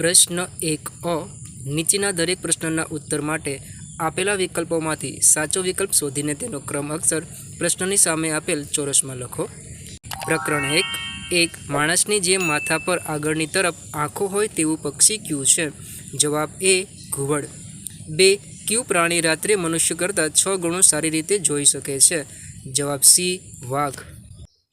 પ્રશ્ન 1 અ નીચેના દરેક પ્રશ્નના ઉત્તર માટે આપેલા વિકલ્પોમાંથી સાચો વિકલ્પ શોધીને તેનો ક્રમ અક્ષર પ્રશ્નની સામે આપેલ ચોરસમાં લખો. પ્રકરણ 1 માણસની જેમ માથા પર આગળની તરફ આંખો હોય તેવું પક્ષી કયું છે? જવાબ એ ઘુવડ. 2 કયું પ્રાણી રાત્રે મનુષ્ય કરતાં 6 ગણું સારી રીતે જોઈ શકે છે? જવાબ સી વાઘ.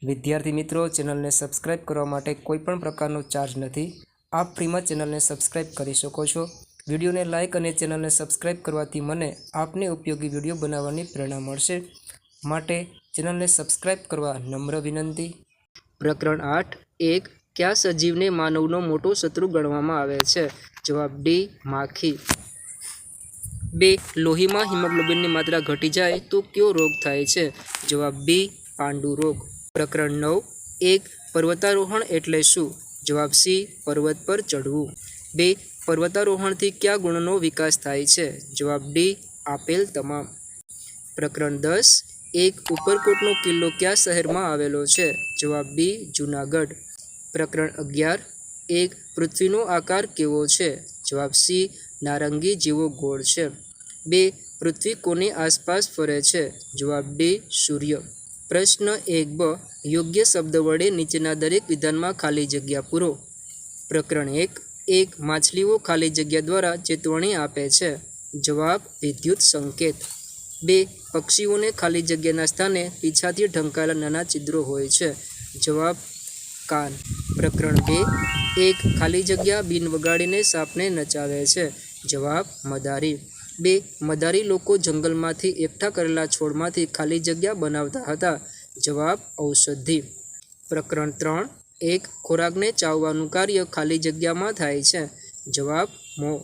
વિદ્યાર્થી મિત્રો, ચેનલને સબસ્ક્રાઇબ કરવા માટે કોઈપણ પ્રકારનો ચાર્જ નથી. આપ ફ્રીમાં ચેનલને સબસ્ક્રાઇબ કરી શકો છો. વિડીયોને લાઇક અને ચેનલને સબસ્ક્રાઇબ કરવાથી મને આપને ઉપયોગી વિડીયો બનાવવાની પ્રેરણા મળશે. માટે ચેનલને સબસ્ક્રાઇબ કરવા નમ્ર વિનંતી. પ્રકરણ 8 કયા સજીવને માનવનો મોટો શત્રુ ગણવામાં આવે છે? જવાબ ડી માખી. 2 લોહીમાં હિમોગ્લોબિનની માત્રા ઘટી જાય તો કયો રોગ થાય છે? જવાબ બી પાંડુ રોગ. પ્રકરણ 9 પર્વતારોહણ એટલે શું? જવાબ સી પર્વત પર ચઢવું. 2 પર્વતારોહણથી કયા ગુણનો વિકાસ થાય છે? જવાબ ડી આપેલ તમામ. પ્રકરણ 10 ઉપરકોટનો કિલ્લો કયા શહેરમાં આવેલો છે? જવાબ બી જૂનાગઢ. પ્રકરણ 11 પૃથ્વીનો આકાર કેવો છે? જવાબ સી નારંગી જેવો ગોળ છે. 2 પૃથ્વી કોની આસપાસ ફરે છે? જવાબ ડી સૂર્ય. પ્રશ્ન 1બ યોગ્ય શબ્દ વડે નીચેના દરેક વિધાનમાં ખાલી જગ્યા પૂરો. પ્રકરણ 1 માછલીઓ ખાલી જગ્યા દ્વારા ચેતવણી આપે છે. જવાબ વિદ્યુત સંકેત. 2 પક્ષીઓને ખાલી જગ્યાના સ્થાને પીછાથી ઢંકાયેલા નાના છિદ્રો હોય છે. જવાબ કાન. પ્રકરણ 2 ખાલી જગ્યા બિન વગાડીને સાપને નચાવે છે. જવાબ મદારી. 2 મદારી લોકો જંગલમાંથી એકઠા કરેલા છોડમાંથી ખાલી જગ્યા બનાવતા હતા. જવાબ ઔષધિ. પ્રકરણ 3 ખોરાકને ચાવવાનું કાર્ય ખાલી જગ્યામાં થાય છે. જવાબ મોં.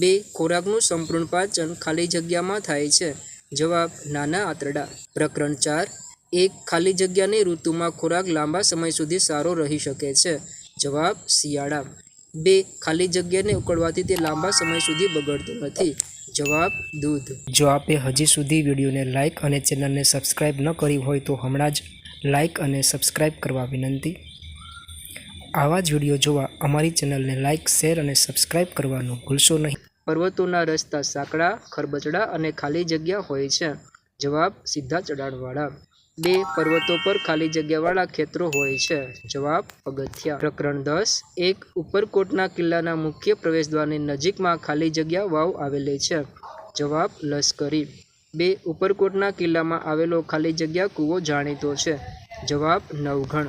2 ખોરાકનું સંપૂર્ણ પાચન ખાલી જગ્યામાં થાય છે. જવાબ નાના આંતરડા. પ્રકરણ 4 ખાલી જગ્યાની ઋતુમાં ખોરાક લાંબા સમય સુધી સારો રહી શકે છે. જવાબ શિયાળા. 2 ખાલી જગ્યાને ઉકળવાથી તે લાંબા સમય સુધી બગડતું નથી. જવાબ દૂધ. જો આપે હજી સુધી વિડીયોને લાઇક અને ચેનલને સબસ્ક્રાઇબ ન કરી હોય તો હમણાં જ લાઇક અને સબસ્ક્રાઇબ કરવા વિનંતી. આવા જ વિડીયો જોવા અમારી ચેનલને લાઇક, શેર અને સબસ્ક્રાઇબ કરવાનું ભૂલશો નહીં. પર્વતોના રસ્તા સાંકડા, ખરબચડા અને ખાલી જગ્યા હોય છે. જવાબ સીધા ચઢાણવાળા. 2 પર્વતો પર ખાલી જગ્યાવાળા ખેતરો હોય છે. જવાબ પગથિયા. પ્રકરણ 10 ઉપરકોટના કિલ્લાના મુખ્ય પ્રવેશદ્વારની નજીકમાં ખાલી જગ્યા વાવ આવેલી છે. જવાબ લશ્કરી. 2 ઉપરકોટના કિલ્લામાં આવેલો ખાલી જગ્યા કૂવો જાણીતો છે. જવાબ નવઘણ.